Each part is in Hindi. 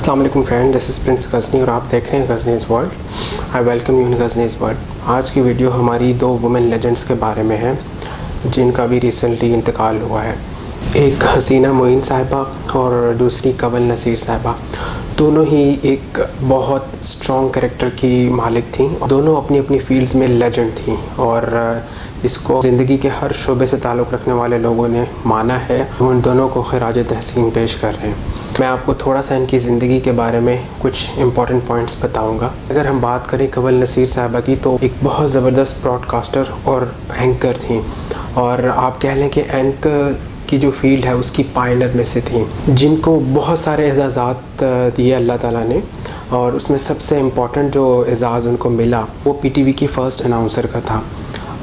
अस्सलाम वालेकुम friend, this is Prince Ghazni और आप देख रहे हैं Ghazni's world. I welcome you in Ghazni's world. आज की वीडियो हमारी दो वुमेन लेजेंड्स के बारे में है जिनका भी रिसेंटली इंतकाल हुआ है। एक हसीना मोइन साहिबा और दूसरी कंवल नसीर साहिबा। दोनों ही एक बहुत स्ट्रॉन्ग कैरेक्टर की मालिक थी। दोनों अपनी अपनी फील्ड्स में लेजेंड थी और इसको ज़िंदगी के हर शोबे से ताल्लुक़ रखने वाले लोगों ने माना है। उन दोनों को खिराज तहसीन पेश कर रहे हैं। मैं आपको थोड़ा सा इनकी ज़िंदगी के बारे में कुछ इंपॉर्टेंट पॉइंट्स बताऊंगा। अगर हम बात करें कंवल नसीर साहिबा की, तो एक बहुत ज़बरदस्त ब्रॉडकास्टर और एंकर थी और आप कह लें कि एंकर की जो फील्ड है उसकी पायनियर में से थी, जिनको बहुत सारे एजाज़ात दिए अल्लाह ताला ने। और उसमें सबसे इम्पॉर्टेंट जो एजाज़ उनको मिला वो पीटीवी की फ़र्स्ट अनाउंसर का था।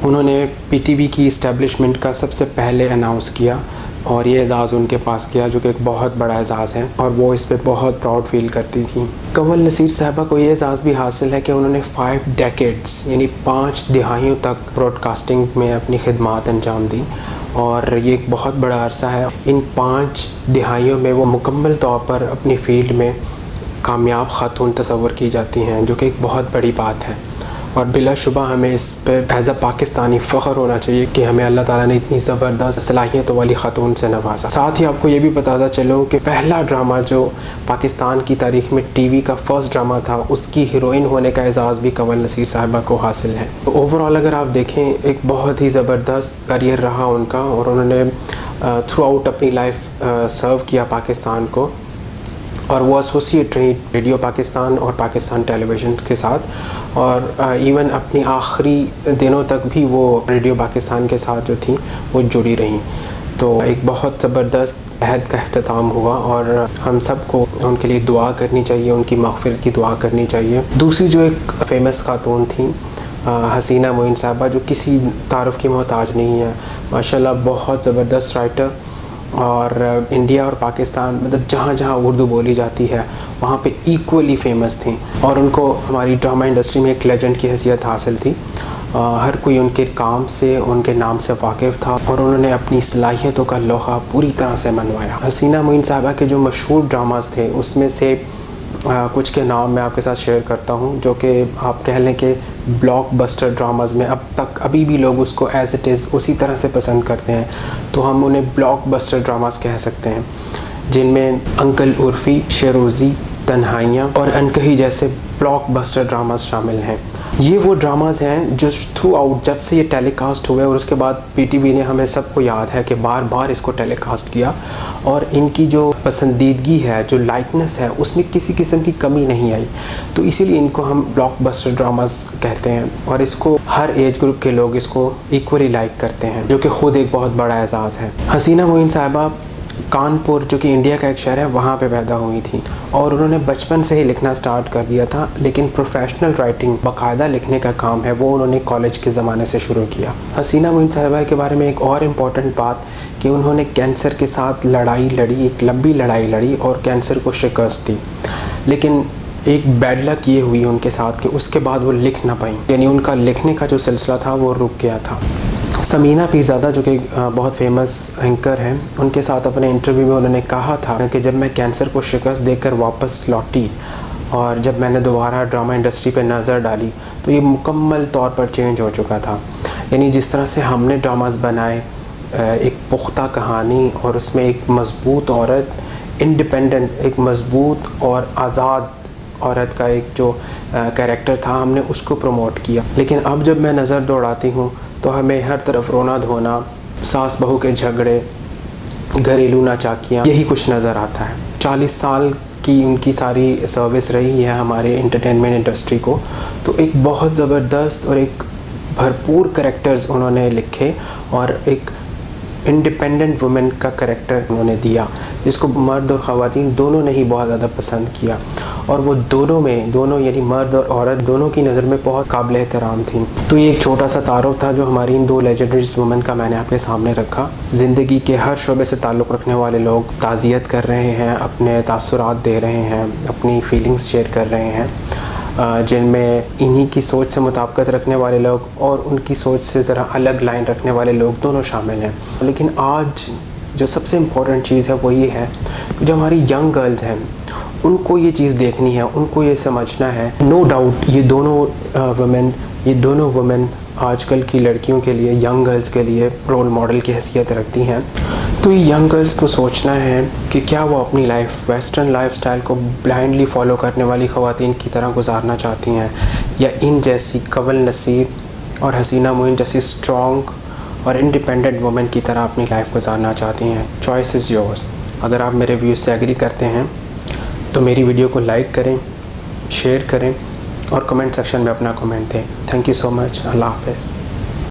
उन्होंने पीटीवी की इस्टेब्लिशमेंट का सबसे पहले अनाउंस किया और ये एजाज़ उनके पास किया, जो कि एक बहुत बड़ा एजाज़ है और वो इस पर बहुत प्राउड फील करती थी। कंवल नसीर साहिबा को ये एजाज़ भी हासिल है कि उन्होंने 5 डेकेड्स यानी 5 दिहाइयों तक ब्रॉडकास्टिंग में अपनी खिदमात अंजाम दी और ये एक बहुत बड़ा अरसा है। इन 5 दिहाइयों में वो मुकम्मल तौर पर अपनी फ़ील्ड में कामयाब खातून तस्वर की जाती हैं, जो कि एक बहुत बड़ी बात है और बिलाशुबा हमें इस पर एज़ अ पाकिस्तानी फ़ख्र होना चाहिए कि हमें अल्लाह ताला ने इतनी ज़बरदस्त सलाहियतों वाली खातून से नवाजा। साथ ही आपको ये भी बताता चलो कि पहला ड्रामा जो पाकिस्तान की तारीख़ में टीवी का फ़र्स्ट ड्रामा था, उसकी हीरोइन होने का एजाज़ भी कंवल नसीर साहिबा को हासिल है। तो ओवरऑल अगर आप देखें, एक बहुत ही ज़बरदस्त करियर रहा उनका और उन्होंने थ्रू आउट अपनी लाइफ सर्व किया पाकिस्तान को और वो एसोसिएट रही रेडियो पाकिस्तान और पाकिस्तान टेलीविज़न के साथ और इवन अपनी आखिरी दिनों तक भी वो रेडियो पाकिस्तान के साथ जो थी वो जुड़ी रहीं। तो एक बहुत ज़बरदस्त अहद का अख्ताम हुआ और हम सबको उनके लिए दुआ करनी चाहिए, उनकी मग़फ़िरत की दुआ करनी चाहिए। दूसरी जो एक फ़ेमस खातून थी हसीना मोइन साहिबा, जो किसी तारुफ़ की मोहताज नहीं है, माशाल्लाह बहुत ज़बरदस्त राइटर और इंडिया और पाकिस्तान मतलब जहाँ जहाँ उर्दू बोली जाती है वहाँ पे इक्वली फ़ेमस थी और उनको हमारी ड्रामा इंडस्ट्री में एक लेजेंड की हैसियत हासिल थी। हर कोई उनके काम से, उनके नाम से वाकिफ़ था और उन्होंने अपनी सलाहियतों का लोहा पूरी तरह से मनवाया। हसीना मोइन साहिबा के जो मशहूर ड्रामास थे उसमें से कुछ के नाम मैं आपके साथ शेयर करता हूँ, जो कि आप कह लें कि ब्लॉकबस्टर ड्रामाज़ में अब तक अभी भी लोग उसको एज़ इट इज़ उसी तरह से पसंद करते हैं, तो हम उन्हें ब्लॉकबस्टर ड्रामास कह सकते हैं, जिनमें अंकल उर्फ़ी, शेरोज़ी, तन्हाइयाँ और अनकही जैसे ब्लॉकबस्टर ड्रामास शामिल हैं। ये वो ड्रामाज़ हैं जो थ्रू आउट जब से ये टेलीकास्ट हुए और उसके बाद पीटीवी ने, हमें सबको याद है कि बार बार इसको टेलीकास्ट किया और इनकी जो पसंदीदगी है, जो लाइकनेस है, उसमें किसी किस्म की कमी नहीं आई। तो इसीलिए इनको हम ब्लॉकबस्टर ड्रामास कहते हैं और इसको हर एज ग्रुप के लोग इसको इक्वली लाइक करते हैं, जो कि ख़ुद एक बहुत बड़ा एजाज़ है। हसीना मोइन साहिबा कानपुर, जो कि इंडिया का एक शहर है, वहाँ पे पैदा हुई थी और उन्होंने बचपन से ही लिखना स्टार्ट कर दिया था, लेकिन प्रोफेशनल राइटिंग, बाकायदा लिखने का काम है, वो उन्होंने कॉलेज के ज़माने से शुरू किया। हसीना मोइन साहिबा के बारे में एक और इम्पॉर्टेंट बात कि उन्होंने कैंसर के साथ लड़ाई लड़ी, एक लंबी लड़ाई लड़ी और कैंसर को शिकस्त दी, लेकिन एक बैड लक ये हुई उनके साथ कि उसके बाद वो लिख ना पाई, यानी उनका लिखने का जो सिलसिला था वो रुक गया था। समीना पीरज़ादा, जो कि बहुत फेमस एंकर हैं, उनके साथ अपने इंटरव्यू में उन्होंने कहा था कि जब मैं कैंसर को शिकस्त देकर वापस लौटी और जब मैंने दोबारा ड्रामा इंडस्ट्री पे नज़र डाली तो ये मुकम्मल तौर पर चेंज हो चुका था। यानी जिस तरह से हमने ड्रामास बनाए, एक पुख्ता कहानी और उसमें एक मज़बूत औरत, इंडिपेंडेंट, एक मज़बूत और आज़ाद औरत का एक जो कैरेक्टर था, हमने उसको प्रमोट किया। लेकिन अब जब मैं नज़र दौड़ाती हूँ तो हमें हर तरफ रोना धोना, सास बहू के झगड़े, घरेलू नाचाकियाँ, यही कुछ नज़र आता है। 40 साल की उनकी सारी सर्विस रही है हमारे एंटरटेनमेंट इंडस्ट्री को, तो एक बहुत ज़बरदस्त और एक भरपूर कैरेक्टर्स उन्होंने लिखे और एक इंडिपेंडेंट वुमेन का कैरेक्टर उन्होंने दिया, जिसको मर्द और ख़वातीन दोनों ने ही बहुत ज़्यादा पसंद किया और वो दोनों यानी मर्द और औरत दोनों की नज़र में बहुत काबिल एहतराम थी। तो ये एक छोटा सा तारुफ था जो हमारी इन 2 लेजेंडरीज वुमेन का मैंने आपके सामने रखा। ज़िंदगी के हर शोबे से ताल्लुक़ रखने वाले लोग ताज़ियत कर रहे हैं, अपने तासुरात दे रहे हैं, अपनी फीलिंग्स शेयर कर रहे हैं, जिनमें इन्हीं की सोच से मुताबिकत रखने वाले लोग और उनकी सोच से ज़रा अलग लाइन रखने वाले लोग दोनों शामिल हैं। लेकिन आज जो सबसे इम्पोर्टेंट चीज़ है वो ये है कि जो हमारी यंग गर्ल्स हैं उनको ये चीज़ देखनी है, उनको ये समझना है। नो डाउट ये दोनों वुमेन आजकल की लड़कियों के लिए, यंग गर्ल्स के लिए रोल मॉडल की हैसियत रखती हैं। तो ये यंग गर्ल्स को सोचना है कि क्या वो अपनी लाइफ वेस्टर्न लाइफस्टाइल को ब्लाइंडली फॉलो करने वाली ख़वातीन की तरह गुजारना चाहती हैं, या इन जैसी कंवल नसीर और हसीना मोइन जैसी स्ट्रॉन्ग और इंडिपेंडेंट वुमेन की तरह अपनी लाइफ गुजारना चाहती हैं। Choice is yours. अगर आप मेरे व्यूज़ से एग्री करते हैं तो मेरी वीडियो को लाइक करें, शेयर करें और कमेंट सेक्शन में अपना कमेंट दें। Thank you so much. अल्लाह हाफ़िज़।